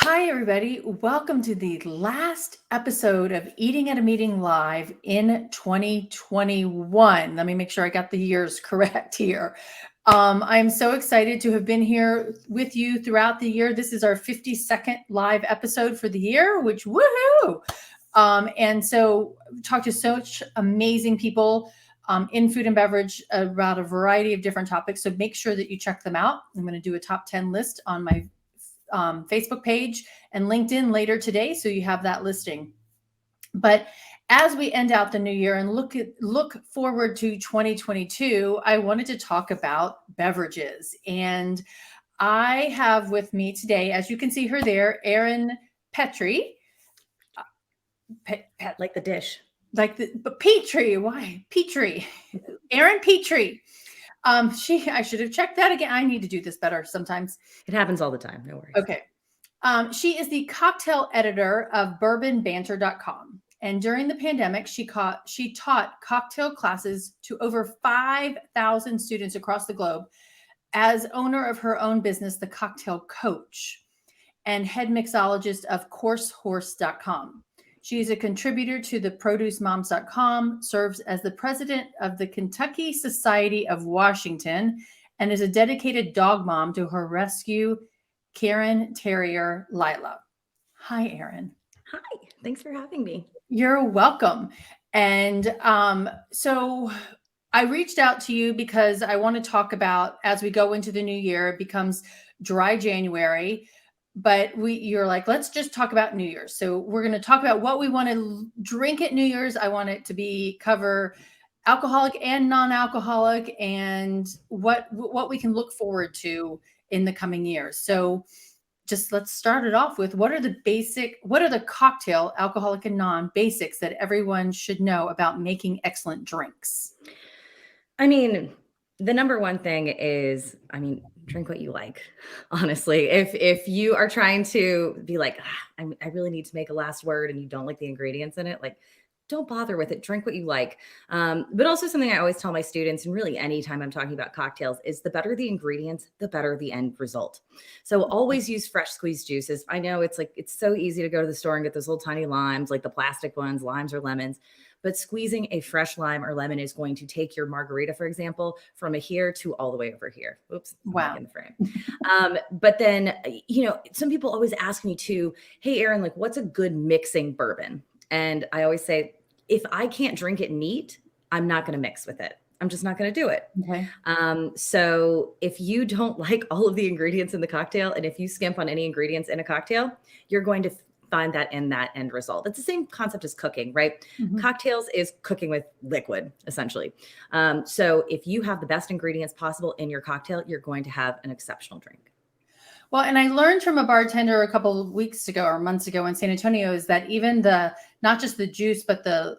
Hi, everybody. Welcome to the last episode of Eating at a Meeting Live in 2021. Let me make sure I got the years correct here. I'm so excited to have been here with you throughout the year. This is our 52nd live episode for the year, which woohoo! And so talked to such amazing people in food and beverage about a variety of different topics. So make sure that you check them out. I'm going to do a top 10 list on my Facebook page and LinkedIn later today, so you have that listing. But as we end out the new year and look forward to 2022, I wanted to talk about beverages. And I have with me today, as you can see her there, Erin Petrey. Like the dish. But Petrey, why? Petrey. Erin Petrey. I should have checked that again. I need to do this better sometimes. It happens all the time. No worries. Okay. She is the cocktail editor of bourbonbanter.com. And during the pandemic, she taught cocktail classes to over 5,000 students across the globe as owner of her own business, The Cocktail Coach, and head mixologist of CourseHorse.com. She is a contributor to the ProduceMoms.com, serves as the president of the Kentucky Society of Washington, and is a dedicated dog mom to her rescue Karen Terrier Lila. Hi, Erin. Hi, thanks for having me. You're welcome. And so I reached out to you because I want to talk about, as we go into the new year, it becomes dry January, but you're like, let's just talk about New Year's. So we're going to talk about what we want to drink at New Year's. I want it to cover alcoholic and non-alcoholic, and what we can look forward to in the coming years. So just let's start it off with what are the cocktail, alcoholic and non, basics that everyone should know about making excellent drinks? I mean, the number one thing is, drink what you like. Honestly, if you are trying to be like, I really need to make a last word and you don't like the ingredients in it, like, don't bother with it. Drink what you like. But also something I always tell my students, and really anytime I'm talking about cocktails, is the better the ingredients, the better the end result. So always use fresh squeezed juices. I know it's so easy to go to the store and get those little tiny limes, like the plastic ones, limes or lemons. But squeezing a fresh lime or lemon is going to take your margarita, for example, from a here to all the way over here. Oops. Wow. In the frame. But then, some people always ask me too, hey, Erin, like, what's a good mixing bourbon? And I always say, if I can't drink it neat, I'm not going to mix with it. I'm just not going to do it. Okay. So if you don't like all of the ingredients in the cocktail, and if you skimp on any ingredients in a cocktail, you're going to find that in that end result. It's the same concept as cooking, right? Mm-hmm. Cocktails is cooking with liquid, essentially. So if you have the best ingredients possible in your cocktail, you're going to have an exceptional drink. Well, and I learned from a bartender a couple of weeks ago or months ago in San Antonio is that even not just the juice, but the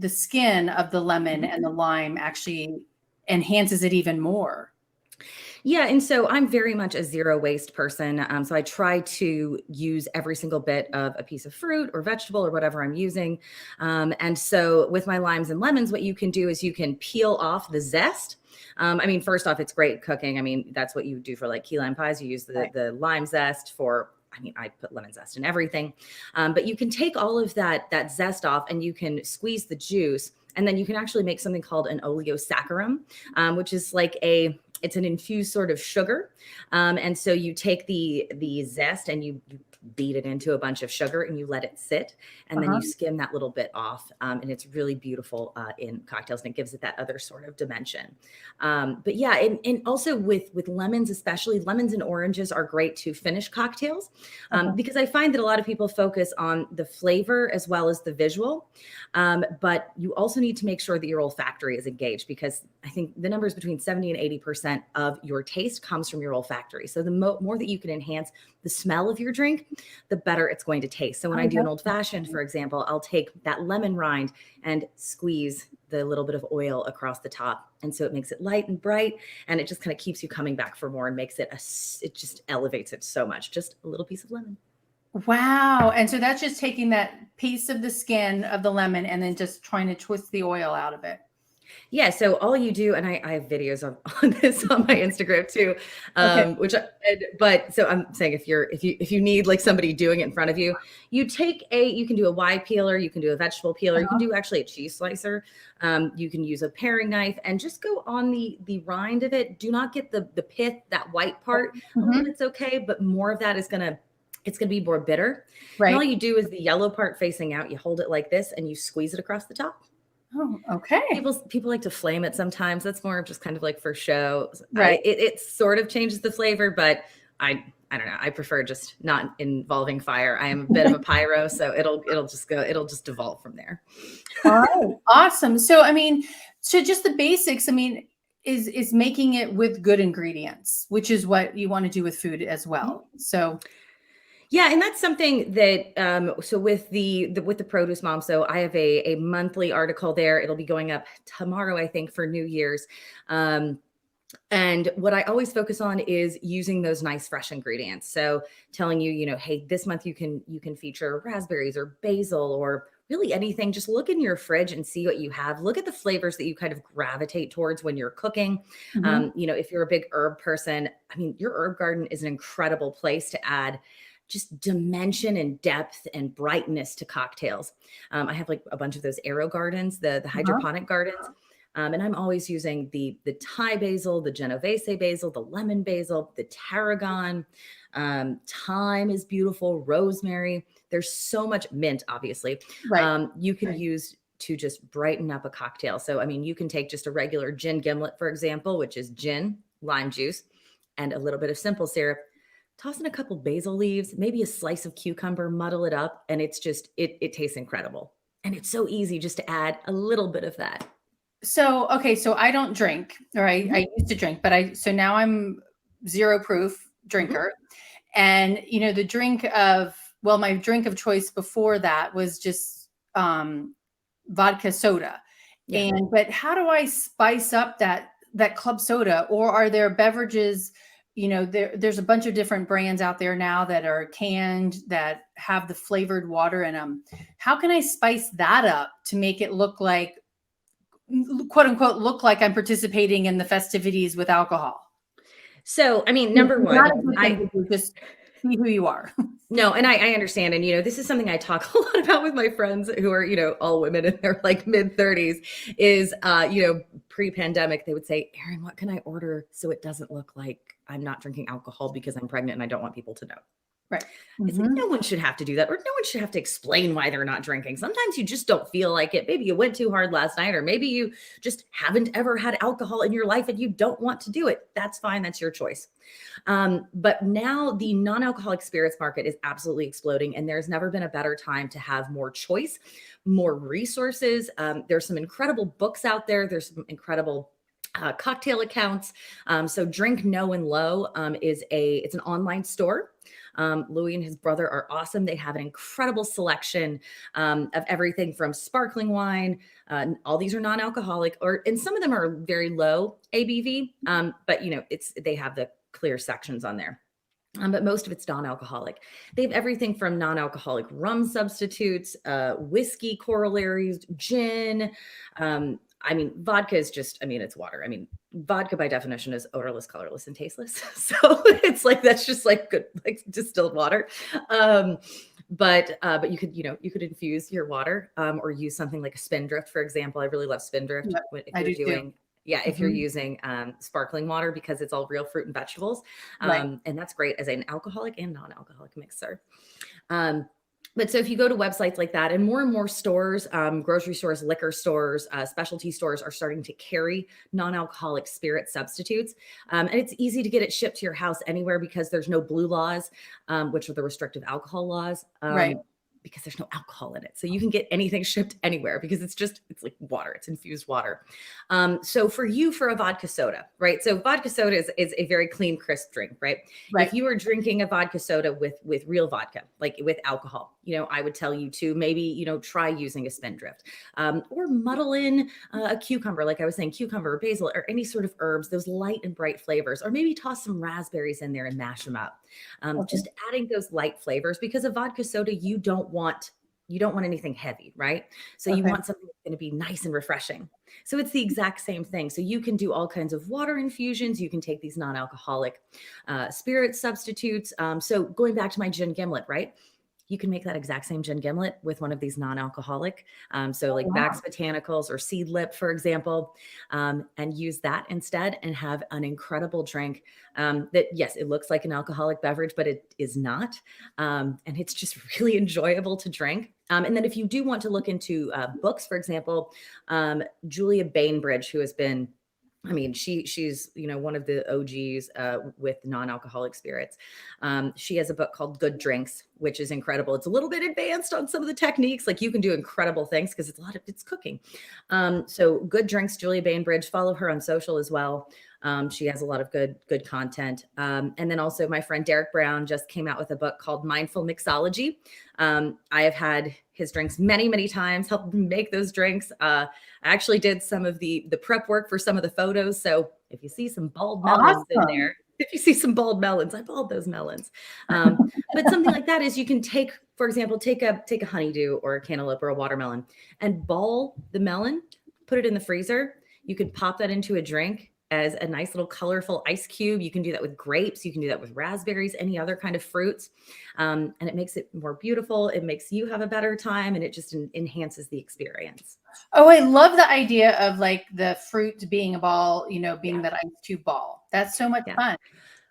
skin of the lemon and the lime actually enhances it even more. Yeah. And so I'm very much a zero waste person. So I try to use every single bit of a piece of fruit or vegetable or whatever I'm using. And so with my limes and lemons, what you can do is you can peel off the zest. First off, it's great cooking. That's what you do for like key lime pies. You use the lime zest for, I put lemon zest in everything. But you can take all of that zest off and you can squeeze the juice. And then you can actually make something called an oleosaccharum, which is like it's an infused sort of sugar. And so you take the zest and you beat it into a bunch of sugar and you let it sit. And then you skim that little bit off. And it's really beautiful in cocktails, and it gives it that other sort of dimension. But yeah, and also with lemons, especially lemons and oranges are great to finish cocktails because I find that a lot of people focus on the flavor as well as the visual. But you also need to make sure that your olfactory is engaged, because I think the number is between 70 and 80% of your taste comes from your olfactory. So the more that you can enhance the smell of your drink, the better it's going to taste. So when I do an old fashioned, for example, I'll take that lemon rind and squeeze the little bit of oil across the top. And so it makes it light and bright, and it just kind of keeps you coming back for more and makes it just elevates it so much. Just a little piece of lemon. Wow. And so that's just taking that piece of the skin of the lemon and then just trying to twist the oil out of it. Yeah, so all you do, and I have videos on this on my Instagram too, Okay. but so I'm saying if you need like somebody doing it in front of you, you can do a Y peeler, you can do a vegetable peeler, you can Uh-huh. do actually a cheese slicer, you can use a paring knife and just go on the rind of it. Do not get the pith, that white part. A little Mhm. bit's okay, but more of that is it's gonna be more bitter. And all Right. you do is the yellow part facing out, you hold it like this and you squeeze it across the top. Oh, okay. People like to flame it sometimes. That's more of just kind of like for show. Right. It sort of changes the flavor, but I don't know. I prefer just not involving fire. I am a bit of a pyro, so it'll just devolve from there. All right. Awesome. So, I mean, so just the basics, I mean, is making it with good ingredients, which is what you want to do with food as well. So, Yeah, and that's something that so with the produce mom, so I have a monthly article there. It'll be going up tomorrow, I think, for New Year's. Um, And what I always focus on is using those nice fresh ingredients. So telling you, hey, this month you can feature raspberries or basil or really anything. Just look in your fridge and see what you have. Look at the flavors that you kind of gravitate towards when you're cooking. mhm. If you're a big herb person, I mean, your herb garden is an incredible place to add just dimension and depth and brightness to cocktails. I have like a bunch of those arrow gardens, the Uh-huh. hydroponic gardens. And I'm always using the Thai basil, the Genovese basil, the lemon basil, the tarragon. Thyme is beautiful. Rosemary. There's so much mint, obviously. Right. You can use to just brighten up a cocktail. So, I mean, you can take just a regular gin gimlet, for example, which is gin, lime juice, and a little bit of simple syrup. Toss in a couple basil leaves, maybe a slice of cucumber, muddle it up, and it tastes incredible. And it's so easy just to add a little bit of that. So, okay, so I don't drink, or I Mhm, used to drink, but so now I'm zero proof mhm. drinker. And, the drink of, well, my drink of choice before that was just vodka soda. Yeah. But how do I spice up that club soda? Or are there beverages, there's a bunch of different brands out there now that are canned that have the flavored water in them. How can I spice that up to make it look like, quote unquote, look like I'm participating in the festivities with alcohol? So, I mean, It's number not one, a good thing I to do, just be who you are. no, and I understand. And, this is something I talk a lot about with my friends who are, all women in their like mid 30s is, pre-pandemic, they would say, Erin, what can I order so it doesn't look like I'm not drinking alcohol because I'm pregnant and I don't want people to know? Right. It's like no Mhm. one should have to do that, or no one should have to explain why they're not drinking. Sometimes you just don't feel like it. Maybe you went too hard last night, or maybe you just haven't ever had alcohol in your life and you don't want to do it. That's fine. That's your choice. But now the non alcoholic spirits market is absolutely exploding, and there's never been a better time to have more choice, more resources. There's some incredible books out there, there's some incredible cocktail accounts. So Drink No and Low it's an online store. Louis and his brother are awesome. They have an incredible selection of everything from sparkling wine. All these are non-alcoholic, and some of them are very low ABV. But they have the clear sections on there. But most of it's non-alcoholic. They have everything from non-alcoholic rum substitutes, whiskey corollaries, gin. I mean, vodka is just, I mean, it's water. I mean, vodka by definition is odorless, colorless, and tasteless. So it's like that's just like good, like distilled water. Um, but you could infuse your water or use something like a Spindrift, for example. I really love Spindrift Yep, if I you're do too. doing yeah, if you're Mhm. using sparkling water because it's all real fruit and vegetables. Right. And that's great as an alcoholic and non-alcoholic mixer. Um, but so if you go to websites like that, and more stores, grocery stores, liquor stores, specialty stores are starting to carry non-alcoholic spirit substitutes. And it's easy to get it shipped to your house anywhere because there's no blue laws, which are the restrictive alcohol laws. Right. Because there's no alcohol in it. So you can get anything shipped anywhere because it's like water, it's infused water. So for a vodka soda, right? So vodka soda is a very clean, crisp drink, right? Right. If you are drinking a vodka soda with real vodka, like with alcohol, I would tell you to maybe, try using a Spindrift or muddle in a cucumber, like I was saying, cucumber or basil or any sort of herbs, those light and bright flavors, or maybe toss some raspberries in there and mash them up. Okay. Just adding those light flavors because a vodka soda, you don't want you don't want anything heavy, right? So you Okay. want something that's going to be nice and refreshing. So it's the exact same thing. So you can do all kinds of water infusions. You can take these non-alcoholic spirit substitutes. So going back to my gin gimlet, right? You can make that exact same gin gimlet with one of these non-alcoholic. So Oh, like wow. Back's Botanicals or Seed Lip, for example, and use that instead and have an incredible drink that, yes, it looks like an alcoholic beverage, but it is not. And it's just really enjoyable to drink. And then if you do want to look into books, for example, Julia Bainbridge, who has been she's one of the OGs with non-alcoholic spirits. She has a book called Good Drinks, which is incredible. It's a little bit advanced on some of the techniques. Like you can do incredible things because it's cooking. So Good Drinks, Julia Bainbridge, follow her on social as well. She has a lot of good content. And then also my friend Derek Brown just came out with a book called Mindful Mixology. I have had his drinks many times, helped him make those drinks. I actually did some of the prep work for some of the photos. So if you see some bald melons in Awesome. there, if you see some bald melons, I balled those melons. But something like that is you can take, for example, take a honeydew or a cantaloupe or a watermelon and ball the melon, put it in the freezer. You could pop that into a drink as a nice little colorful ice cube. You can do that with grapes. You can do that with raspberries, any other kind of fruits. And it makes it more beautiful. It makes you have a better time and it just enhances the experience. Oh, I love the idea of like the fruit being a ball, being Yeah. that ice cube ball. That's so much Yeah. fun.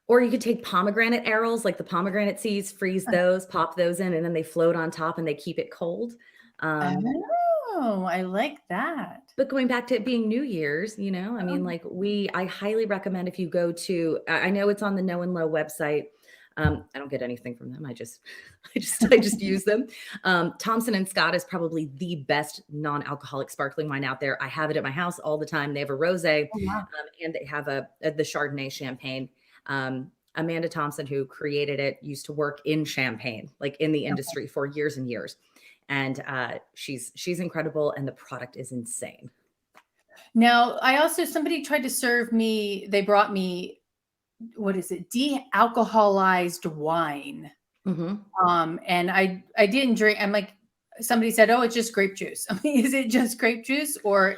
Or you could take pomegranate arils, like the pomegranate seeds, freeze those, pop those in, and then they float on top and they keep it cold. Oh, I like that. But going back to it being New Year's, I highly recommend if you go to, I know it's on the No and Low website. I don't get anything from them. I just use them. Thompson and Scott is probably the best non-alcoholic sparkling wine out there. I have it at my house all the time. They have a rosé, Oh, wow. and they have the Chardonnay champagne. Amanda Thompson, who created it, used to work in champagne, like in the industry for years and years. And she's incredible, and the product is insane. Now, somebody tried to serve me, they brought me, what is it? De-alcoholized wine. And I didn't drink. I'm like, somebody said, oh, it's just grape juice. I mean, is it just grape juice or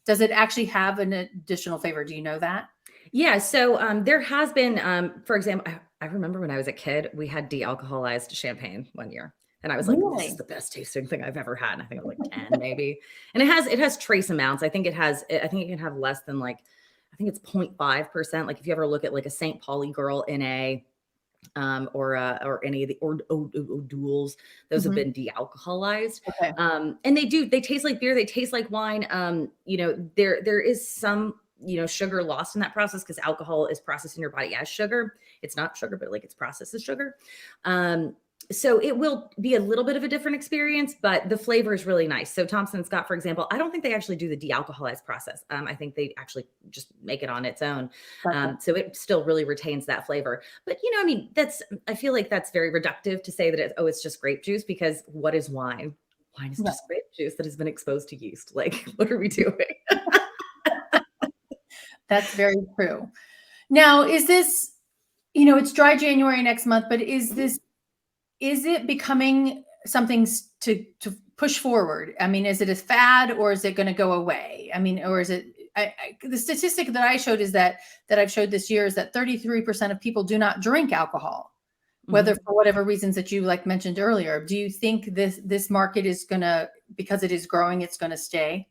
does it actually have an additional flavor? Do you know that? Yeah. So there has been, for example, I remember when I was a kid, we had de-alcoholized champagne one year. And I was like, this is the best tasting thing I've ever had. And I think I was like 10 maybe. And it has trace amounts. I think it can have less than I think it's 0.5%. Like if you ever look at like a St. Pauli Girl NA, or any of the O'Douls, those have been de-alcoholized. Okay. And they taste like beer. They taste like wine. There is some, sugar lost in that process because alcohol is processed in your body as sugar. It's not sugar, but it's processed as sugar. So it will be a little bit of a different experience, but the flavor is really nice. So Thompson Scott, for example, I don't think they actually do the de-alcoholized process. I think they actually just make it on its own. So it still really retains that flavor. But, I feel like that's very reductive to say that it's just grape juice, because what is wine? Wine is just grape juice that has been exposed to yeast. Like, what are we doing? That's very true. Now, is this, it's dry January next month, but is it becoming something to push forward? I mean, is it a fad or is it going to go away? I mean, or is it, the statistic that I showed is that I've showed this year is that 33% of people do not drink alcohol, whether for whatever reasons that you mentioned earlier. Do you think this market is going to, because it is growing, it's going to stay?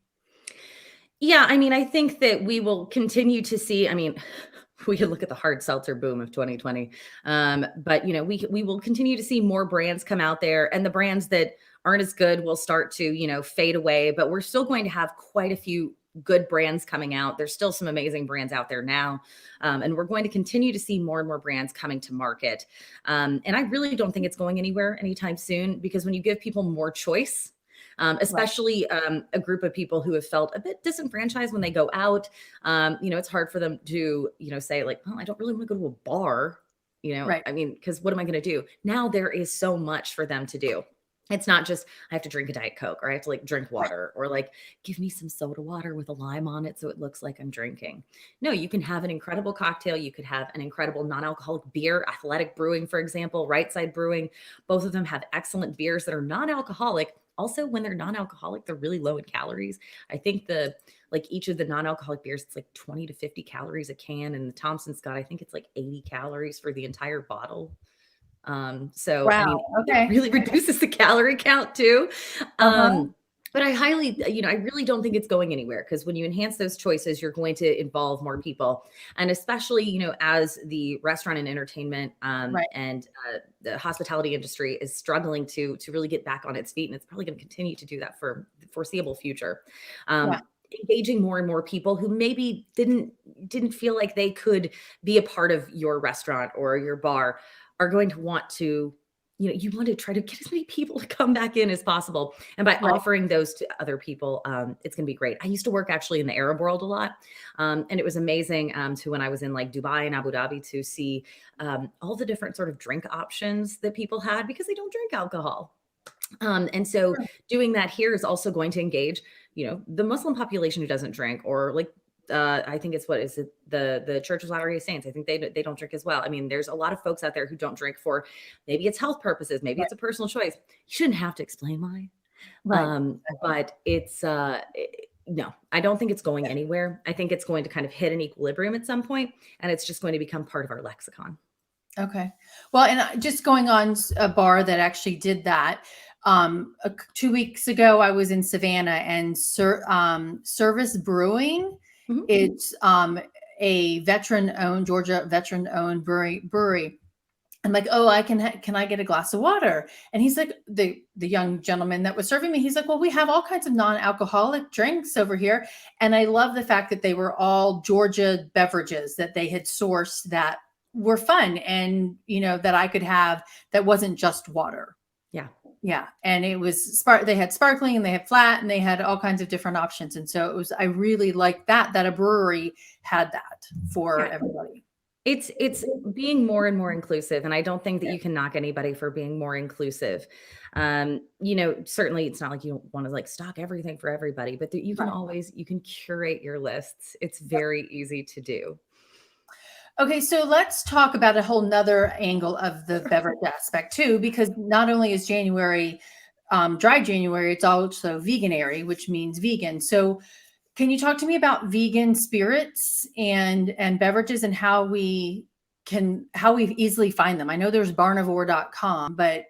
Yeah. I think that we will continue to see, we could look at the hard seltzer boom of 2020. But we will continue to see more brands come out there, and the brands that aren't as good will start to, fade away, but we're still going to have quite a few good brands coming out. There's still some amazing brands out there now. And we're going to continue to see more and more brands coming to market. And I really don't think it's going anywhere anytime soon, because when you give people more choice, especially a group of people who have felt a bit disenfranchised when they go out. It's hard for them to, say well, I don't really want to go to a bar, because what am I going to do? Now there is so much for them to do. It's not just I have to drink a Diet Coke or I have to like drink water or like give me some soda water with a lime on it so it looks like I'm drinking. No, you can have an incredible cocktail. You could have an incredible non-alcoholic beer, Athletic Brewing, for example, Right Side Brewing. Both of them have excellent beers that are non-alcoholic. Also, when they're non-alcoholic, they're really low in calories. I think each of the non-alcoholic beers, it's like 20 to 50 calories a can. And the Thompson Scott, I think it's like 80 calories for the entire bottle. So I Wow. mean, it Okay. really reduces the calorie count too. Uh-huh. But I really don't think it's going anywhere because when you enhance those choices, you're going to involve more people. And especially, as the restaurant and entertainment Right. and the hospitality industry is struggling to really get back on its feet. And it's probably going to continue to do that for the foreseeable future. Yeah. Engaging more and more people who maybe didn't feel like they could be a part of your restaurant or your bar are going to want to, you want to try to get as many people to come back in as possible. And by Right. offering those to other people, it's going to be great. I used to work actually in the Arab world a lot. And it was amazing to when I was in like Dubai and Abu Dhabi to see all the different sort of drink options that people had because they don't drink alcohol. And so Sure. doing that here is also going to engage, the Muslim population who doesn't drink or like I think it's what is it the Church of Latter-day Saints. I think they don't drink as well. I mean, there's a lot of folks out there who don't drink for maybe it's health purposes, maybe Right. it's a personal choice. You shouldn't have to explain why. Right. But it's no, I don't think it's going anywhere. I think it's going to kind of hit an equilibrium at some point, and it's just going to become part of our lexicon. Okay. Well, and just going on a bar that actually did that. 2 weeks ago, I was in Savannah and Service Brewing. Mhm. It's a Georgia veteran-owned brewery. I'm like, oh, can I get a glass of water? And he's like, the young gentleman that was serving me, he's like, well, we have all kinds of non-alcoholic drinks over here. And I love the fact that they were all Georgia beverages that they had sourced that were fun and, that I could have that wasn't just water. Yeah. Yeah. And it was they had sparkling and they had flat and they had all kinds of different options. And so I really liked that a brewery had that for Yeah. everybody. It's being more and more inclusive. And I don't think that you can knock anybody for being more inclusive. Certainly it's not like you want to like stock everything for everybody, but you can you can curate your lists. It's very easy to do. Okay, so let's talk about a whole nother angle of the beverage aspect too, because not only is January dry January, it's also veganary, which means vegan. So can you talk to me about vegan spirits and beverages and how we easily find them? I know there's barnivore.com, but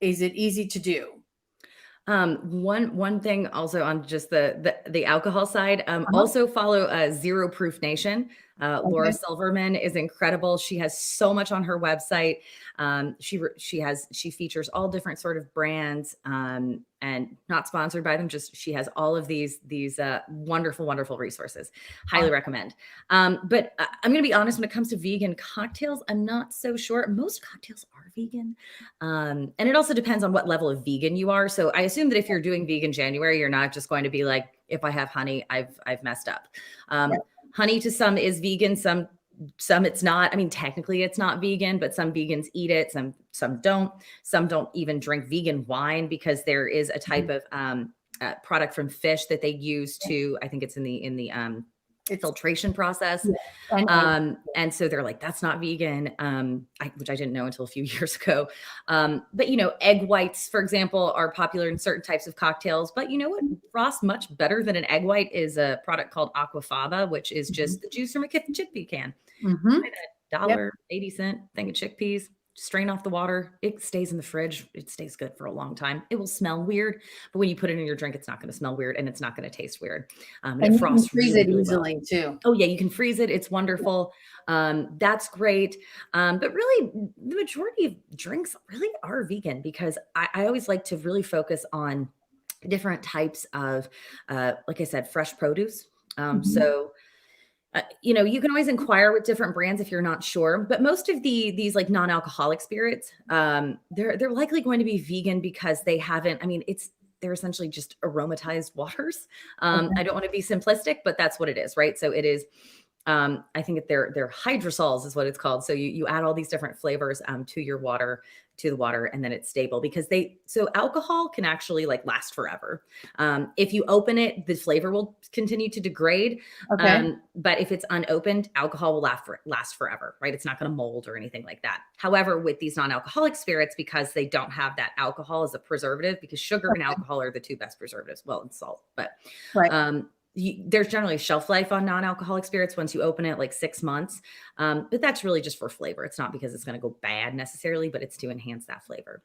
is it easy to do? One thing also on just the alcohol side, Uh-huh. also follow Zero Proof Nation. Laura Okay. Silverman is incredible. She has so much on her website. She features all different sort of brands, and not sponsored by them. Just she has all of these wonderful, wonderful resources. Highly recommend. But I'm going to be honest, when it comes to vegan cocktails, I'm not so sure. Most cocktails are vegan. And it also depends on what level of vegan you are. So I assume that if you're doing vegan January, you're not just going to be like, if I have honey, I've messed up. Honey to some is vegan, some it's not. I mean, technically it's not vegan, but some vegans eat it, some don't. Some don't even drink vegan wine because there is a type of product from fish that they use to, I think it's in the filtration process. Yeah. And so they're like, that's not vegan, which I didn't know until a few years ago. But egg whites, for example, are popular in certain types of cocktails. But you know what? Ross, much better than an egg white is a product called Aquafaba, which is just the juice from a chickpea can. Mm-hmm. $1.80 thing of chickpeas. Strain off the water. It stays in the fridge. It stays good for a long time. It will smell weird, but when you put it in your drink, it's not going to smell weird and it's not going to taste weird. And it you can frosts freeze really, it really easily well. too. Oh yeah, you can freeze it. It's wonderful. That's great. But really, the majority of drinks really are vegan because I always like to really focus on different types of, like I said, fresh produce. So you can always inquire with different brands if you're not sure, but most of these like non-alcoholic spirits, they're likely going to be vegan because they're essentially just aromatized waters. I don't want to be simplistic, but that's what it is, right? So it is, I think they're hydrosols is what it's called. So you add all these different flavors to your water to the water, and then it's stable because so alcohol can actually like last forever. If you open it, the flavor will continue to degrade. Okay. But if it's unopened, alcohol will last forever, right? It's not going to mold or anything like that. However, with these non-alcoholic spirits, because they don't have that alcohol as a preservative, because sugar and alcohol are the two best preservatives, well, and salt, but Right. there's generally a shelf life on non-alcoholic spirits once you open it, like 6 months. But that's really just for flavor. It's not because it's going to go bad necessarily, but it's to enhance that flavor.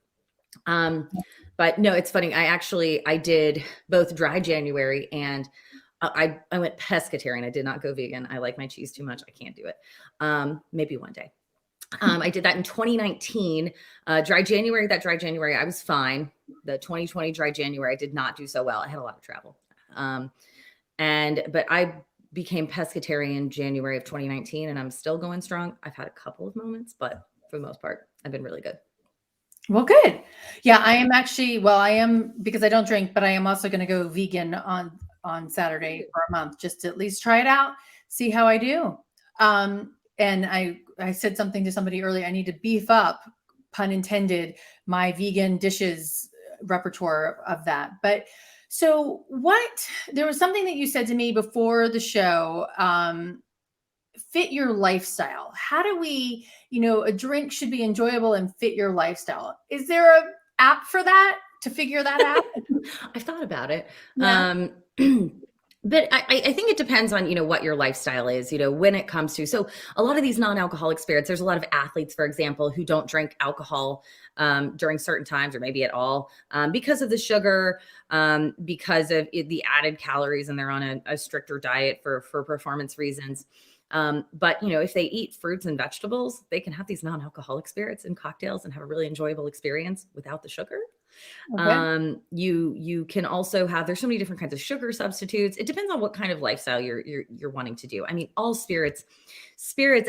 But no, it's funny. I did both dry January and I went pescatarian. I did not go vegan. I like my cheese too much. I can't do it. Maybe one day. I did that in 2019. Dry January, I was fine. The 2020 dry January, I did not do so well. I had a lot of travel. But I became pescatarian January of 2019 and I'm still going strong. I've had a couple of moments, but for the most part, I've been really good. Well, good. Yeah, I am actually, I am, because I don't drink, but I am also going to go vegan on Saturday for a month, just to at least try it out, see how I do. And I said something to somebody earlier, I need to beef up, pun intended, my vegan dishes repertoire of that. But so there was something that you said to me before the show, fit your lifestyle. How do we, a drink should be enjoyable and fit your lifestyle. Is there an app for that to figure that out? I've thought about it. Yeah. But I think it depends on, what your lifestyle is, when it comes to, so a lot of these non-alcoholic spirits, there's a lot of athletes, for example, who don't drink alcohol during certain times or maybe at all because of the sugar, because of the added calories, and they're on a stricter diet for performance reasons. But if they eat fruits and vegetables, they can have these non-alcoholic spirits and cocktails and have a really enjoyable experience without the sugar. Okay. You can also have, there's so many different kinds of sugar substitutes. It depends on what kind of lifestyle you're wanting to do. I mean, all spirits,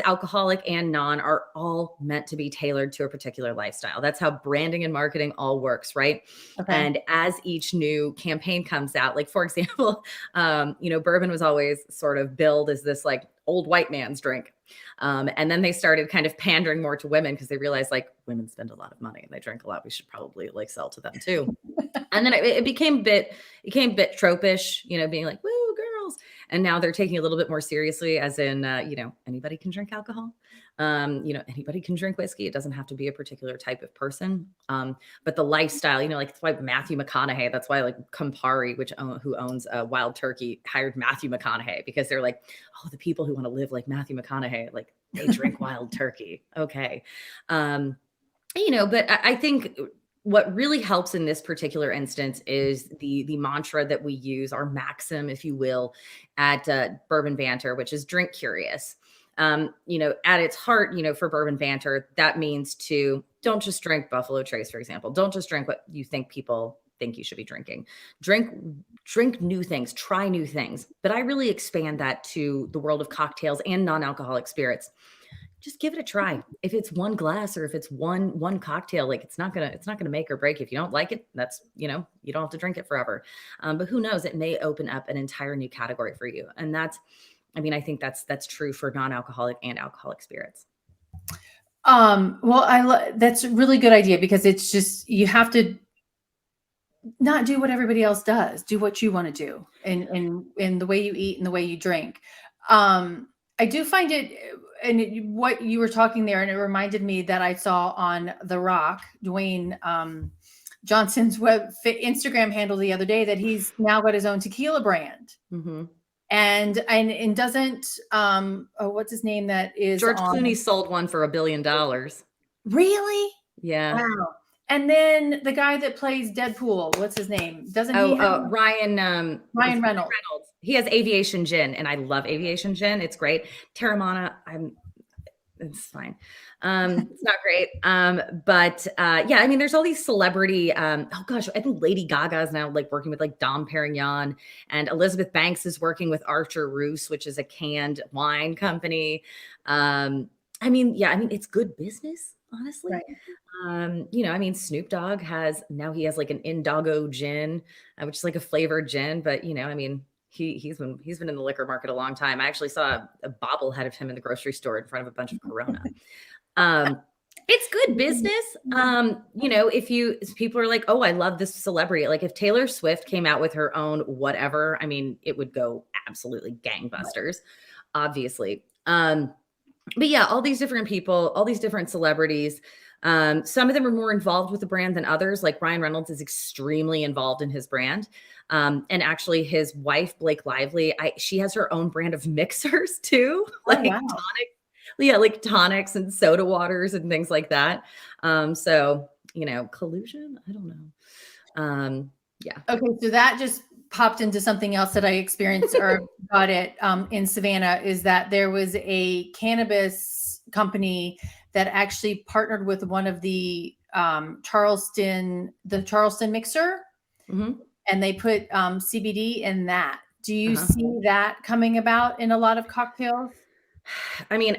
alcoholic and non, are all meant to be tailored to a particular lifestyle. That's how branding and marketing all works, right? Okay. And as each new campaign comes out, like for example, bourbon was always sort of billed as this like old white man's drink. And then they started kind of pandering more to women because they realized like women spend a lot of money and they drink a lot. We should probably like sell to them too. And then it became a bit tropish, being like, woo, girls. And now they're taking it a little bit more seriously, as in, anybody can drink alcohol. Anybody can drink whiskey. It doesn't have to be a particular type of person. But the lifestyle, like that's why Matthew McConaughey, that's why like Campari, who owns Wild Turkey, hired Matthew McConaughey, because they're like, oh, the people who want to live like Matthew McConaughey, like they drink Wild Turkey. Okay. But I think what really helps in this particular instance is the mantra that we use, our maxim, if you will, at Bourbon Banter, which is drink curious. At its heart, for Bourbon Banter, that means to don't just drink Buffalo Trace, for example. Don't just drink what you think people think you should be drinking. Drink new things, try new things. But I really expand that to the world of cocktails and non-alcoholic spirits. Just give it a try. If it's one glass or if it's one cocktail, like it's not gonna make or break. If you don't like it, that's, you don't have to drink it forever. But who knows, it may open up an entire new category for you. And I think that's true for non-alcoholic and alcoholic spirits. That's a really good idea, because it's just, you have to not do what everybody else does. Do what you want to do, in the way you eat and the way you drink. I do find it, what you were talking there, and it reminded me that I saw on The Rock, Dwayne Johnson's Instagram handle the other day, that he's now got his own tequila brand. Mm-hmm. And doesn't what's his name that is George Clooney sold one for $1 billion. Really? Yeah. Wow. And then the guy that plays Deadpool, what's his name? Doesn't he have Ryan Reynolds. He has Aviation Gin, and I love Aviation Gin. It's great. Terramana, it's fine. It's not great. But there's all these celebrity, I think Lady Gaga is now like working with like Dom Perignon, and Elizabeth Banks is working with Archer Roos, which is a canned wine company. It's good business, honestly. Right. Snoop Dogg has like an Indago gin, which is like a flavored gin, but he's been in the liquor market a long time. I actually saw a bobblehead of him in the grocery store in front of a bunch of Corona. It's good business. If people are like, oh, I love this celebrity. Like if Taylor Swift came out with her own whatever, I mean, it would go absolutely gangbusters, obviously. But yeah, all these different people, all these different celebrities. Some of them are more involved with the brand than others. Like Ryan Reynolds is extremely involved in his brand. And actually his wife, Blake Lively, she has her own brand of mixers too, Oh, like wow. like tonics and soda waters and things like that. So, collusion, I don't know. Yeah. Okay, so that just popped into something else that I experienced or got it in Savannah, is that there was a cannabis company that actually partnered with one of the Charleston mixer, Mhm. and they put CBD in that. Do you Uh-huh. see that coming about in a lot of cocktails? I mean,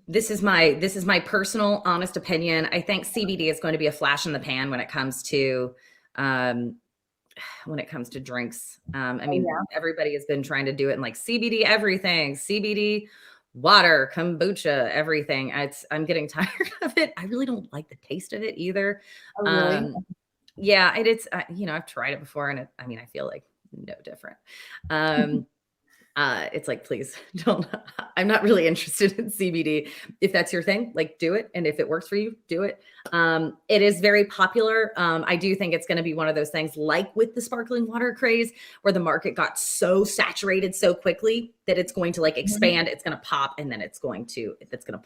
this is my personal, honest opinion. I think CBD is going to be a flash in the pan when it comes to um, drinks. I Oh, mean, yeah. everybody has been trying to do it in like CBD everything, CBD water, kombucha, everything. I'm getting tired of it. I really don't like the taste of it either. Oh, really? Um, yeah, I've tried it before, and I feel like no different. Um, it's like, please don't. I'm not really interested in CBD. If that's your thing, like do it. And if it works for you, do it. It is very popular. I do think it's going to be one of those things like with the sparkling water craze, where the market got so saturated so quickly that it's going to like Mhm. expand, it's going to pop, and then it's going to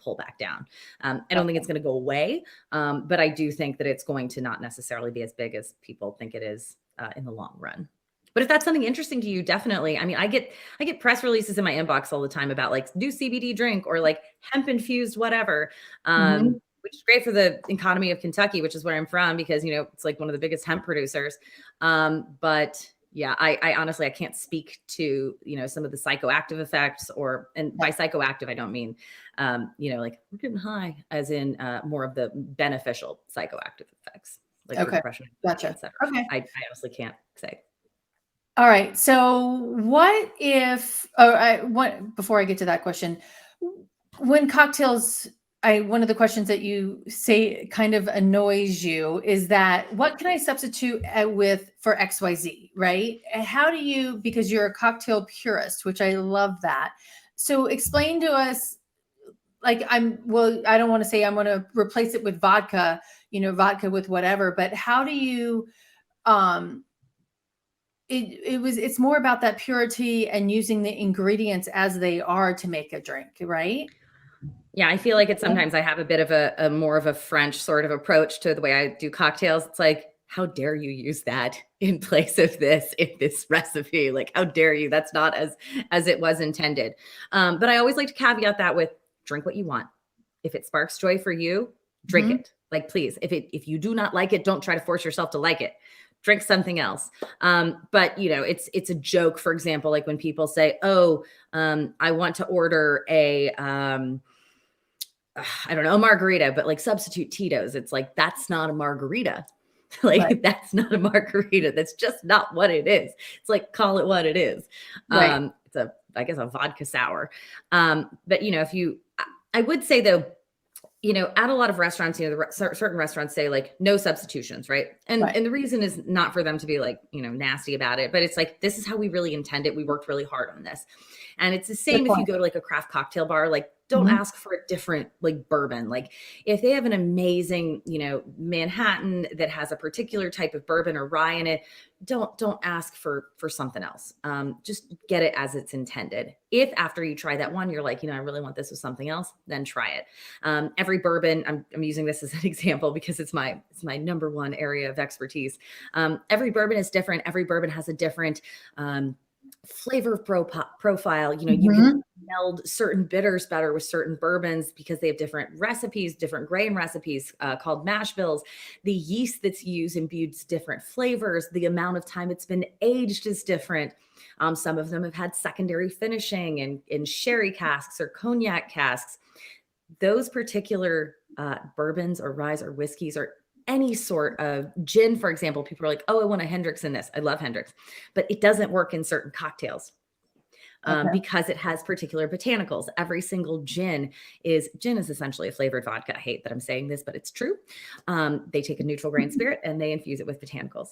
pull back down. I don't think it's going to go away. But I do think that it's going to not necessarily be as big as people think it is in the long run. But if that's something interesting to you, definitely. I mean, I get press releases in my inbox all the time about like do CBD drink or like hemp infused whatever, Mhm. which is great for the economy of Kentucky, which is where I'm from, because it's like one of the biggest hemp producers. But yeah, I honestly I can't speak to some of the psychoactive effects, and by psychoactive I don't mean like we're getting high, as in more of the beneficial psychoactive effects like for Okay, depression, anxiety, gotcha. etc. Okay. I honestly can't say. All right. So what if, oh, before I get to that question, when cocktails, one of the questions that you say kind of annoys you is that what can I substitute with for XYZ, right? And how do you, because you're a cocktail purist, which I love that. So explain to us, like, I don't want to say I'm going to replace it with vodka, vodka with whatever, but how do you, um, it's more about that purity and using the ingredients as they are to make a drink, right? Yeah, I feel like it's sometimes I have a bit of a more of a French sort of approach to the way I do cocktails. It's like, how dare you use that in place of this in this recipe? Like, how dare you? That's not as it was intended. But I always like to caveat that with drink what you want. If it sparks joy for you, drink Mhm. it. Like, please, if you do not like it, don't try to force yourself to like it. Drink something else. But it's a joke. For example, like when people say, "Oh, I want to order a." I don't know, a margarita, but like substitute Tito's. It's like, that's not a margarita. Right, Like, that's not a margarita. That's just not what it is. It's like, call it what it is. right. It's I guess a vodka sour. But if I would say though, at a lot of restaurants, certain restaurants say like no substitutions, right? And Right. and the reason is not for them to be like, nasty about it, but it's like this is how we really intend it. We worked really hard on this. And it's the Good same if you point. go to like a craft cocktail bar, like don't Mhm. ask for a different like bourbon. Like if they have an amazing, Manhattan that has a particular type of bourbon or rye in it, don't ask for something else. Just get it as it's intended. If after you try that one, you're like, I really want this with something else, then try it. Every bourbon, I'm using this as an example because it's my number one area of expertise. Every bourbon is different. Every bourbon has a different flavor profile. You can Mhm. meld certain bitters better with certain bourbons because they have different recipes, different grain recipes called mash bills. The yeast that's used imbues different flavors. The amount of time it's been aged is different. Some of them have had secondary finishing in sherry casks or cognac casks. Those particular bourbons or ryes or whiskeys or any sort of gin, for example, people are like, oh, I want a Hendrix in this. I love Hendrix, but it doesn't work in certain cocktails. Okay. because it has particular botanicals. Every single gin is essentially a flavored vodka. I hate that I'm saying this, but it's true. They take a neutral grain spirit and they infuse it with botanicals.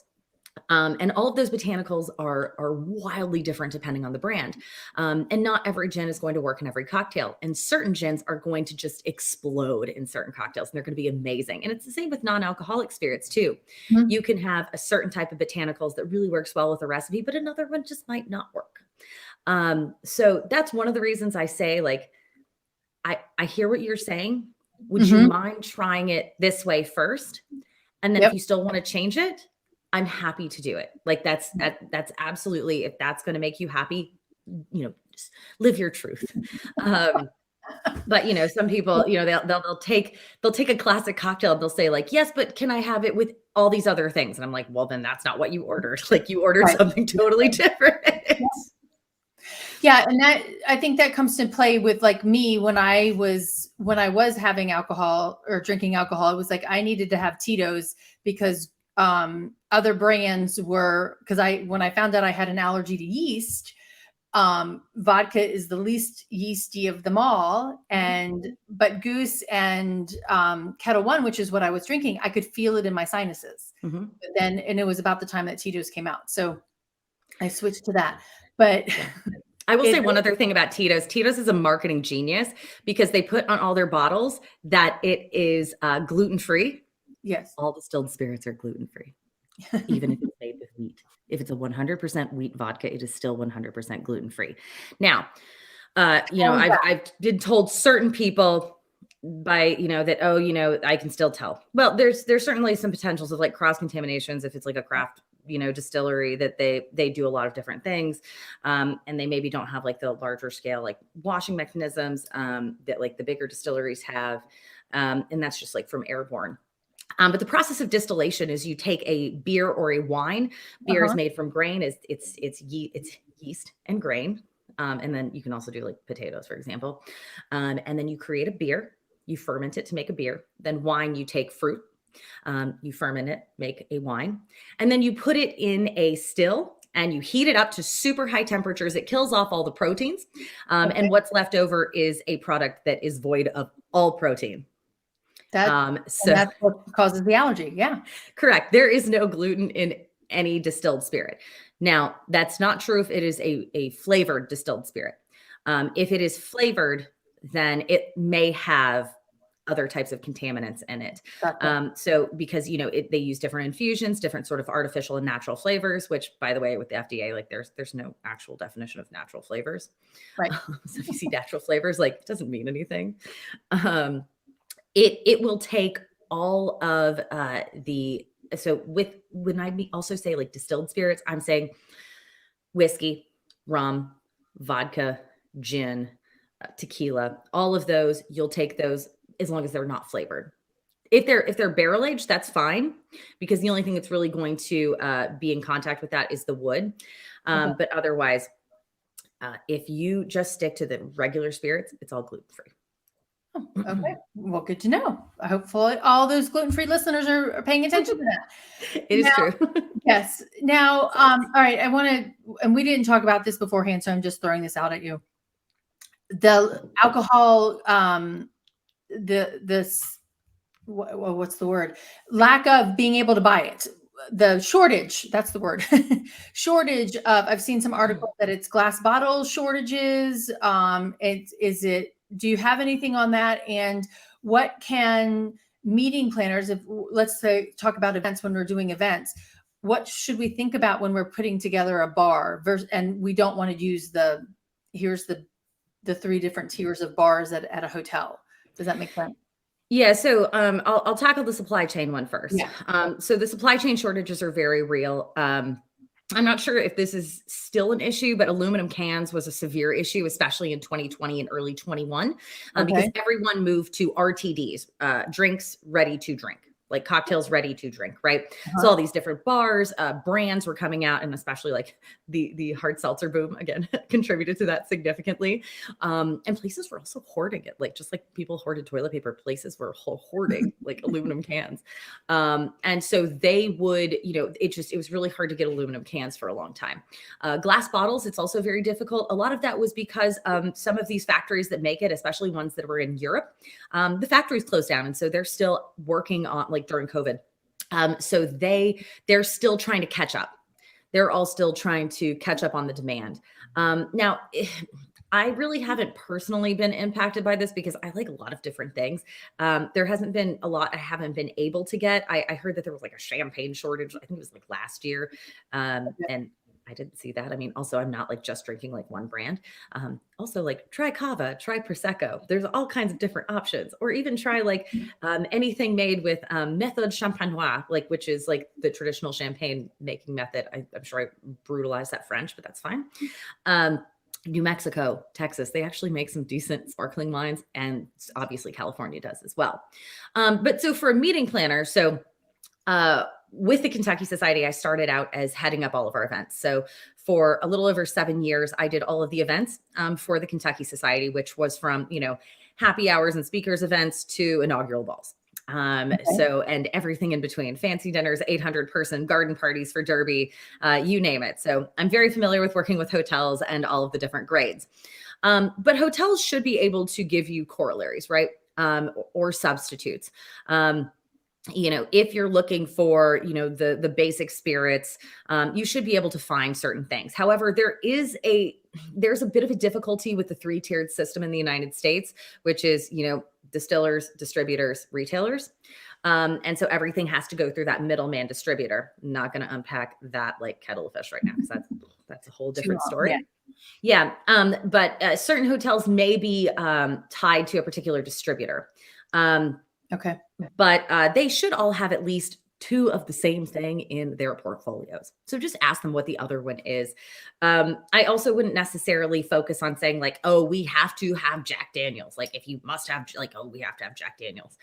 And all of those botanicals are wildly different depending on the brand. And not every gin is going to work in every cocktail. And certain gins are going to just explode in certain cocktails and they're going to be amazing. And it's the same with non-alcoholic spirits too. Mhm. You can have a certain type of botanicals that really works well with a recipe, but another one just might not work. So that's one of the reasons I say, like, I hear what you're saying. Would you mind trying it this way first? And then if you still want to change it, I'm happy to do it. Like that's absolutely, if that's going to make you happy, just live your truth. But some people, they'll take a classic cocktail and they'll say like, yes, but can I have it with all these other things? And I'm like, well, then that's not what you ordered. Like you ordered something totally different. Yeah. And I think that comes to play with like me when I was having alcohol or drinking alcohol, it was like, I needed to have Tito's because other brands were, when I found out I had an allergy to yeast, vodka is the least yeasty of them all. But Goose and Kettle One, which is what I was drinking, I could feel it in my sinuses. But then, and it was about the time that Tito's came out. So I switched to that. But I will say one other thing about Tito's. Tito's is a marketing genius because they put on all their bottles that it is gluten-free. Yes. All distilled spirits are gluten-free, even if it's made with wheat. If it's a 100% wheat vodka, it is still 100% gluten-free. Now, I've been told certain people by, that, I can still tell. Well, there's certainly some potentials of like cross contaminations if it's like a craft, distillery that they do a lot of different things. And they maybe don't have like the larger scale, like washing mechanisms that like the bigger distilleries have. And that's just like from airborne. But the process of distillation is you take a beer or a wine. Beer is made from grain. It's yeast and grain. And then you can also do like potatoes, for example. And then you create a beer. You ferment it to make a beer. Then wine, you take fruit. You ferment it, make a wine. And then you put it in a still and you heat it up to super high temperatures. It kills off all the proteins. And what's left over is a product that is void of all protein. So that's what causes the allergy. Yeah. Correct. There is no gluten in any distilled spirit. Now, that's not true if it is a flavored distilled spirit. If it is flavored, then it may have other types of contaminants in it. So because, they use different infusions, different sort of artificial and natural flavors, which by the way, with the FDA, like there's no actual definition of natural flavors. Right. So if you see natural flavors, like it doesn't mean anything. It will take all of when I also say like distilled spirits, I'm saying whiskey, rum, vodka, gin, tequila, all of those, you'll take those as long as they're not flavored. If they're barrel aged, that's fine because the only thing that's really going to be in contact with that is the wood. But otherwise, if you just stick to the regular spirits, it's all gluten-free. Oh, okay. Well, good to know. Hopefully all those gluten-free listeners are paying attention to that. It is true. Yes. Now, all right. I want to, and we didn't talk about this beforehand, so I'm just throwing this out at you. The alcohol, what's the word? Lack of being able to buy it. The shortage, that's the word. Shortage of, I've seen some articles that it's glass bottle shortages. Do you have anything on that? And what can meeting planners, if let's say talk about events when we're doing events, what should we think about when we're putting together a bar and we don't want to use here's the 3 different tiers of bars at a hotel? Does that make sense? Yeah. So I'll tackle the supply chain one first. Yeah. So the supply chain shortages are very real. I'm not sure if this is still an issue, but aluminum cans was a severe issue, especially in 2020 and early 21, because everyone moved to RTDs, drinks ready to drink. like cocktails ready to drink, right? So Uh-huh. all these different bars, brands were coming out, and especially like the hard seltzer boom again contributed to that significantly. And places were also hoarding it, like just like people hoarded toilet paper, places were hoarding like aluminum cans. And so they would, it was really hard to get aluminum cans for a long time. Glass bottles, it's also very difficult. A lot of that was because some of these factories that make it, especially ones that were in Europe, the factories closed down, and so they're still working on, like during COVID. So they're still trying to catch up. They're all still trying to catch up on the demand. Now, I really haven't personally been impacted by this because I like a lot of different things. There hasn't been a lot I haven't been able to get. I heard that there was like a champagne shortage. I think it was like last year. And I didn't see that. I mean, also, I'm not like just drinking like one brand. Also, like try Cava, try Prosecco. There's all kinds of different options, or even try like anything made with method champenois, like which is like the traditional champagne making method. I'm sure I brutalized that French, but that's fine. New Mexico, Texas, they actually make some decent sparkling wines, and obviously California does as well. But so for a meeting planner, with the Kentucky Society, I started out as heading up all of our events. So for a little over 7 years, I did all of the events for the Kentucky Society, which was from, happy hours and speakers events to inaugural balls. And everything in between, fancy dinners, 800-person garden parties for Derby, you name it. So I'm very familiar with working with hotels and all of the different grades. But hotels should be able to give you corollaries, right? Or substitutes. If you're looking for, the basic spirits, you should be able to find certain things. However, there's a bit of a difficulty with the 3-tiered system in the United States, which is, distillers, distributors, retailers. And so everything has to go through that middleman distributor. I'm not going to unpack that like kettle of fish right now, because that's a whole different story. Yeah. But certain hotels may be tied to a particular distributor. Okay. But they should all have at least 2 of the same thing in their portfolios. So just ask them what the other one is. I also wouldn't necessarily focus on saying like, oh, we have to have Jack Daniels. Like if you must have like, oh, we have to have Jack Daniels.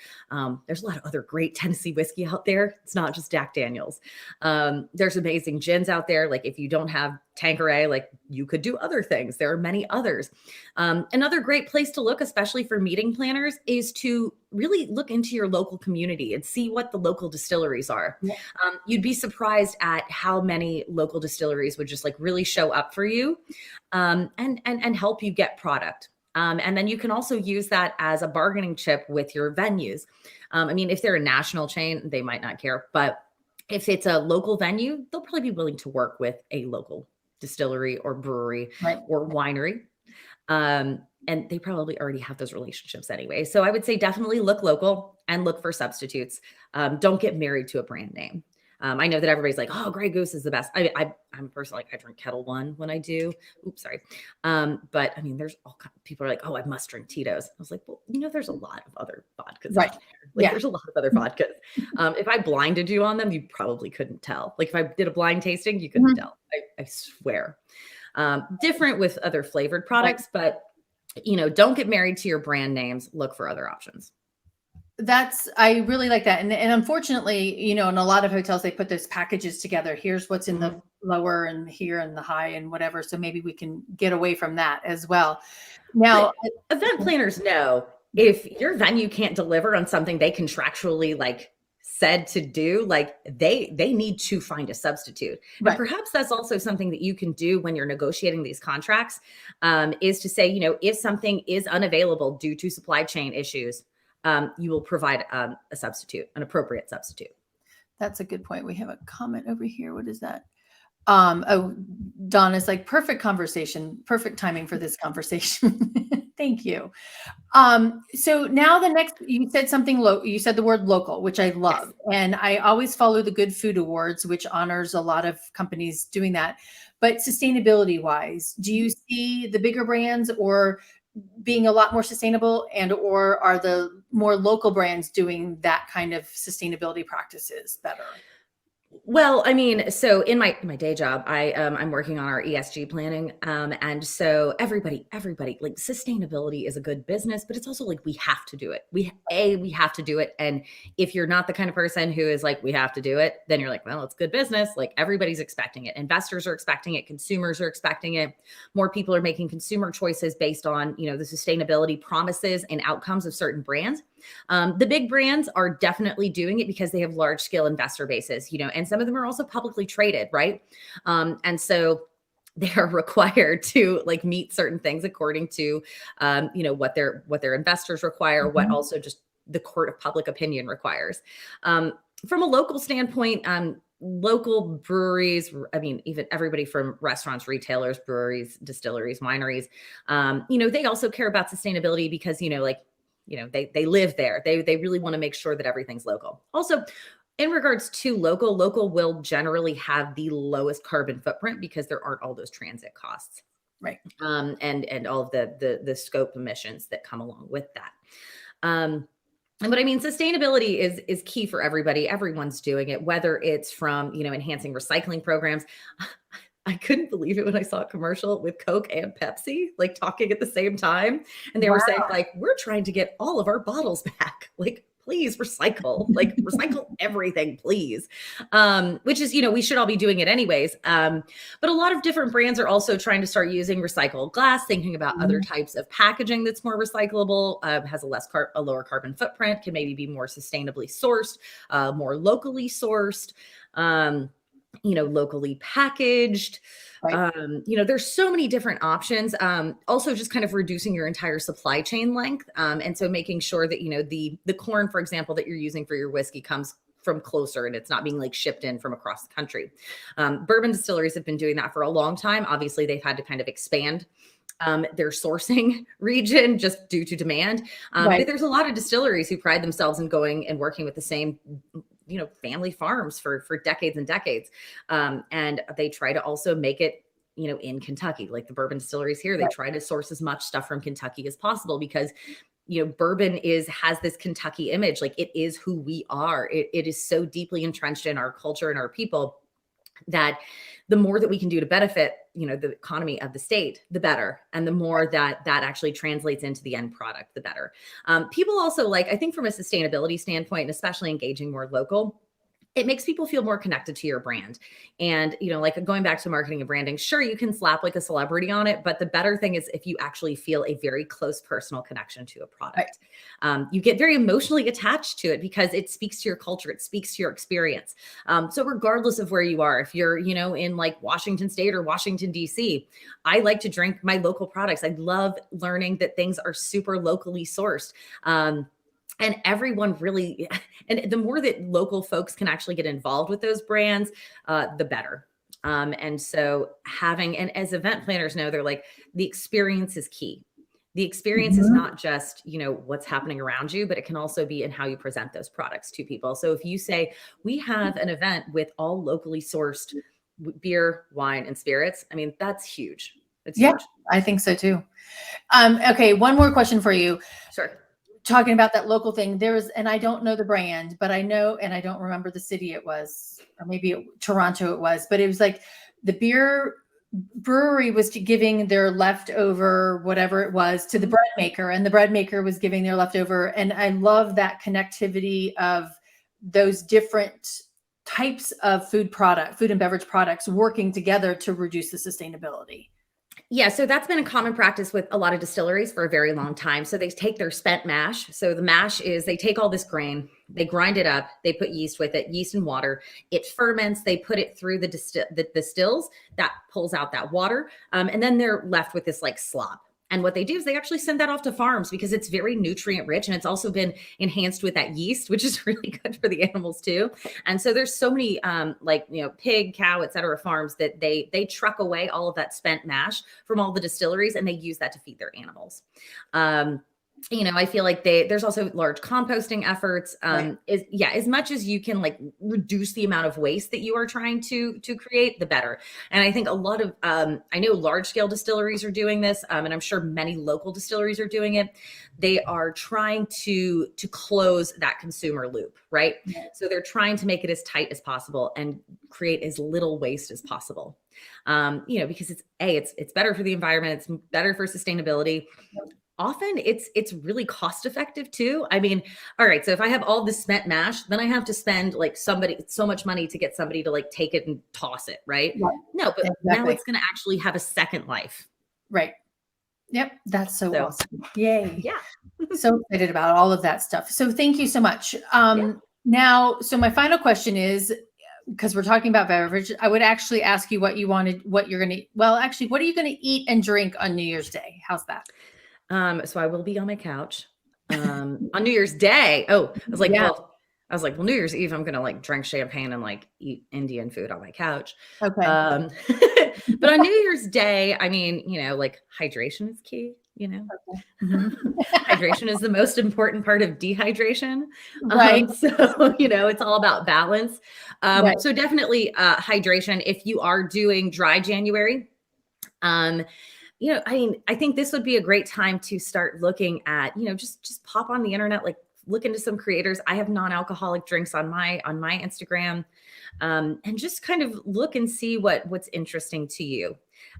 There's a lot of other great Tennessee whiskey out there. It's not just Jack Daniels. There's amazing gins out there. Like if you don't have Tanqueray, like you could do other things. There are many others. Another great place to look, especially for meeting planners, is to really look into your local community and see what the local distilleries are. Yeah. You'd be surprised at how many local distilleries would just like really show up for you and help you get product. And then you can also use that as a bargaining chip with your venues. I mean, if they're a national chain, they might not care, but if it's a local venue, they'll probably be willing to work with a local distillery or brewery or winery. And they probably already have those relationships anyway. So I would say definitely look local and look for substitutes. Don't get married to a brand name. I know that everybody's like, oh, Grey Goose is the best. I'm a person like I drink Kettle One when I do. Oops, sorry. But I mean, there's all kinds of people are like, oh, I must drink Tito's. I was like, well, there's a lot of other vodkas out there. Like there's a lot of other vodkas. If I blinded you on them, you probably couldn't tell. Like if I did a blind tasting, you couldn't tell. I swear. Different with other flavored products, but don't get married to your brand names. Look for other options. I really like that. And unfortunately, in a lot of hotels, they put those packages together. Here's what's in the lower and here and the high and whatever. So maybe we can get away from that as well. Now, but event planners know if your venue can't deliver on something they contractually like said to do, like they need to find a substitute. And perhaps that's also something that you can do when you're negotiating these contracts, is to say, if something is unavailable due to supply chain issues, you will provide a substitute, an appropriate substitute. That's a good point. We have a comment over here. What is that? Don is like, perfect conversation, perfect timing for this conversation. Thank you. So now you said something you said the word local, which I love. Yes. And I always follow the Good Food Awards, which honors a lot of companies doing that. But sustainability wise, do you see the bigger brands or being a lot more sustainable, and or are the more local brands doing that kind of sustainability practices better? Well, I mean, so in my day job, I'm working on our ESG planning, and so everybody like sustainability is a good business, but it's also like we have to do it. We have to do it, and if you're not the kind of person who is like we have to do it, then you're like, well, it's good business. Like everybody's expecting it. Investors are expecting it. Consumers are expecting it. More people are making consumer choices based on the sustainability promises and outcomes of certain brands. The big brands are definitely doing it because they have large scale investor bases, and some of them are also publicly traded, right? And so they are required to like meet certain things according to, what their investors require, what Mhm. also just the court of public opinion requires. From a local standpoint, local breweries, I mean, even everybody from restaurants, retailers, breweries, distilleries, wineries, they also care about sustainability because, they live there. They really want to make sure that everything's local. Also, in regards to local will generally have the lowest carbon footprint because there aren't all those transit costs, Right. and all of the scope emissions that come along with that. But I mean, sustainability is key for everybody. Everyone's doing it, whether it's from enhancing recycling programs. I couldn't believe it when I saw a commercial with Coke and Pepsi, like talking at the same time. And they were saying, like, we're trying to get all of our bottles back. Like, please recycle, like recycle everything, please. Which is, we should all be doing it anyways. But a lot of different brands are also trying to start using recycled glass, thinking about other types of packaging that's more recyclable, has a lower carbon footprint, can maybe be more sustainably sourced, more locally sourced. Locally packaged. Right. There's so many different options. Also just kind of reducing your entire supply chain length. And so making sure that, the corn, for example, that you're using for your whiskey comes from closer and it's not being like shipped in from across the country. Bourbon distilleries have been doing that for a long time. Obviously, they've had to kind of expand their sourcing region just due to demand. Right. But there's a lot of distilleries who pride themselves in going and working with the same family farms for decades and decades. And they try to also make it, in Kentucky, like the bourbon distilleries here, they try to source as much stuff from Kentucky as possible because, bourbon has this Kentucky image. Like it is who we are. It is so deeply entrenched in our culture and our people that the more that we can do to benefit, the economy of the state, the better. And the more that actually translates into the end product, the better. People also I think from a sustainability standpoint, and especially engaging more local, it makes people feel more connected to your brand. And, like going back to marketing and branding, sure, you can slap like a celebrity on it, but the better thing is if you actually feel a very close personal connection to a product. You get very emotionally attached to it because it speaks to your culture. It speaks to your experience. So regardless of where you are, if you're, in like Washington State or Washington, D.C., I like to drink my local products. I love learning that things are super locally sourced. And everyone really, and the more that local folks can actually get involved with those brands, the better. And so and as event planners know, they're like, the experience is key. The experience is not just, what's happening around you, but it can also be in how you present those products to people. So if you say, we have an event with all locally sourced beer, wine, and spirits, I mean, that's huge. It's huge. I think so too. Okay. One more question for you. Sure. Talking about that local thing, and I don't know the brand, but I know, and I don't remember the city it was, or maybe Toronto it was, but it was like the beer brewery was giving their leftover, whatever it was, to the bread maker, and the bread maker was giving their leftover. And I love that connectivity of those different types of food and beverage products working together to reduce the sustainability. Yeah, so that's been a common practice with a lot of distilleries for a very long time. So they take their spent mash. So the mash is they take all this grain, they grind it up, they put yeast with it, yeast and water. It ferments. They put it through the distills that pulls out that water, and then they're left with this like slop. And what they do is they actually send that off to farms because it's very nutrient rich. And it's also been enhanced with that yeast, which is really good for the animals too. And so there's so many pig, cow, et cetera, farms that they truck away all of that spent mash from all the distilleries and they use that to feed their animals. I feel like there's also large composting efforts. As much as you can like reduce the amount of waste that you are trying to create, the better. And I think a lot of, I know large scale distilleries are doing this, and I'm sure many local distilleries are doing it. They are trying to close that consumer loop, right? So they're trying to make it as tight as possible and create as little waste as possible. Because it's better for the environment. It's better for sustainability. Often it's really cost effective too. I mean, all right, so if I have all this spent mash, then I have to spend like so much money to get somebody to like take it and toss it, right? No, but now it's going to actually have a second life. Right. Yep. That's so awesome. Yay. Yeah. So excited about all of that stuff. So thank you so much. Now, so my final question is, because we're talking about beverage, I would actually ask you what you're going to, what are you going to eat and drink on New Year's Day? How's that? So I will be on my couch on New Year's Day. Oh, I was like, well, New Year's Eve, I'm going to like drink champagne and like eat Indian food on my couch. Okay. But on New Year's Day, I mean, like hydration is key, Okay. Hydration is the most important part of dehydration. Right. So, it's all about balance. So definitely hydration. If you are doing dry January, I think this would be a great time to start looking at, just pop on the internet, like look into some creators. I have non-alcoholic drinks on my Instagram, and just kind of look and see what's interesting to you.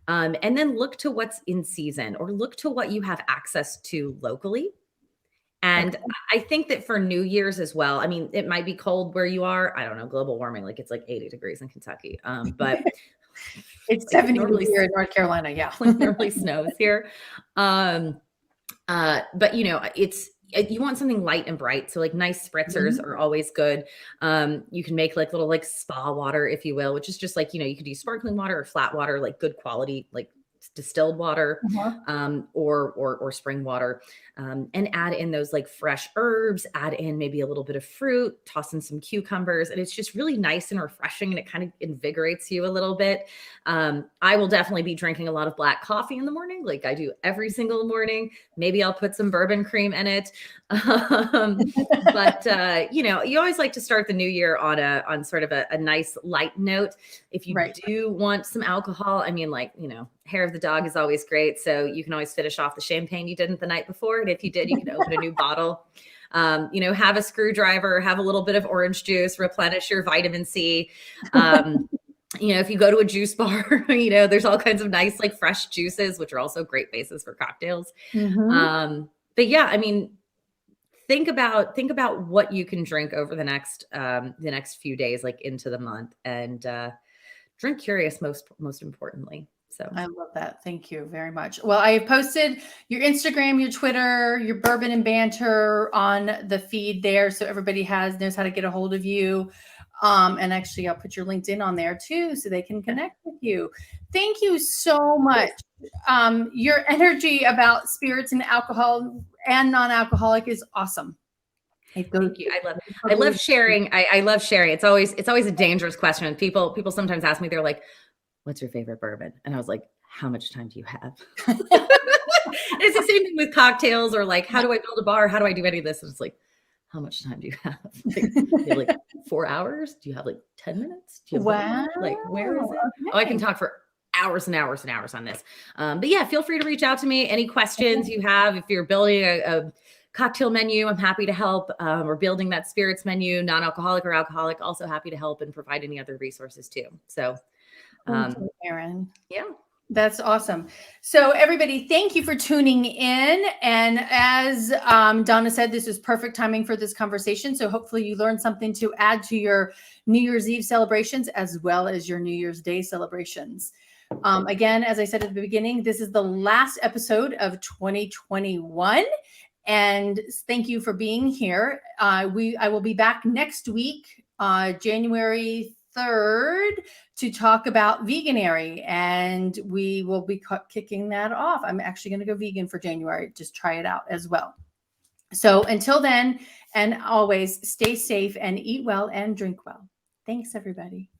And then look to what's in season or look to what you have access to locally. And I think that for New Year's as well, I mean, it might be cold where you are. I don't know, global warming, like it's like 80 degrees in Kentucky. But it's 70 here in North Carolina. Yeah. It normally snows here. But you want something light and bright. So like nice spritzers are always good. You can make like little like spa water, if you will, which is just like, you could use sparkling water or flat water, like good quality, like distilled water, or spring water, and add in those like fresh herbs, add in maybe a little bit of fruit, toss in some cucumbers, and it's just really nice and refreshing, and it kind of invigorates you a little bit. I will definitely be drinking a lot of black coffee in the morning, like I do every single morning. Maybe I'll put some bourbon cream in it. But you always like to start the new year on sort of a nice light note. If you do want some alcohol, I mean, like, hair of the dog is always great. So you can always finish off the champagne you didn't the night before. And if you did, you can open a new bottle. Have a screwdriver, have a little bit of orange juice, replenish your vitamin C. If you go to a juice bar, there's all kinds of nice, like fresh juices, which are also great bases for cocktails. But yeah, I mean, think about what you can drink over the next few days, like into the month, and drink curious most importantly. So I love that. Thank you very much. Well, I have posted your Instagram, your Twitter, your bourbon and banter on the feed there. So everybody knows how to get a hold of you. And actually I'll put your LinkedIn on there too, so they can connect with you. Thank you so much. Your energy about spirits and alcohol and non-alcoholic is awesome. Thank you. I love sharing. I love sharing. It's always a dangerous question. People sometimes ask me, they're like, what's your favorite bourbon? And I was like, how much time do you have? It's the same thing with cocktails, or like, how do I build a bar? How do I do any of this? And it's like, how much time do you have? Like, you have like 4 hours? Do you have like 10 minutes? Do you have like, where is it? Okay. Oh, I can talk for hours and hours and hours on this. But yeah, feel free to reach out to me. Any questions you have, if you're building a cocktail menu, I'm happy to help. We're building that spirits menu, non-alcoholic or alcoholic, also happy to help and provide any other resources too. So thank you, Erin. Yeah. That's awesome. So everybody, thank you for tuning in. And as Donna said, this is perfect timing for this conversation. So hopefully you learned something to add to your New Year's Eve celebrations, as well as your New Year's Day celebrations. Again, as I said at the beginning, this is the last episode of 2021. And thank you for being here. I will be back next week, January 3rd, to talk about Veganary, and we will be kicking that off. I'm actually going to go vegan for January. Just try it out as well. So until then, and always stay safe and eat well and drink well. Thanks, everybody.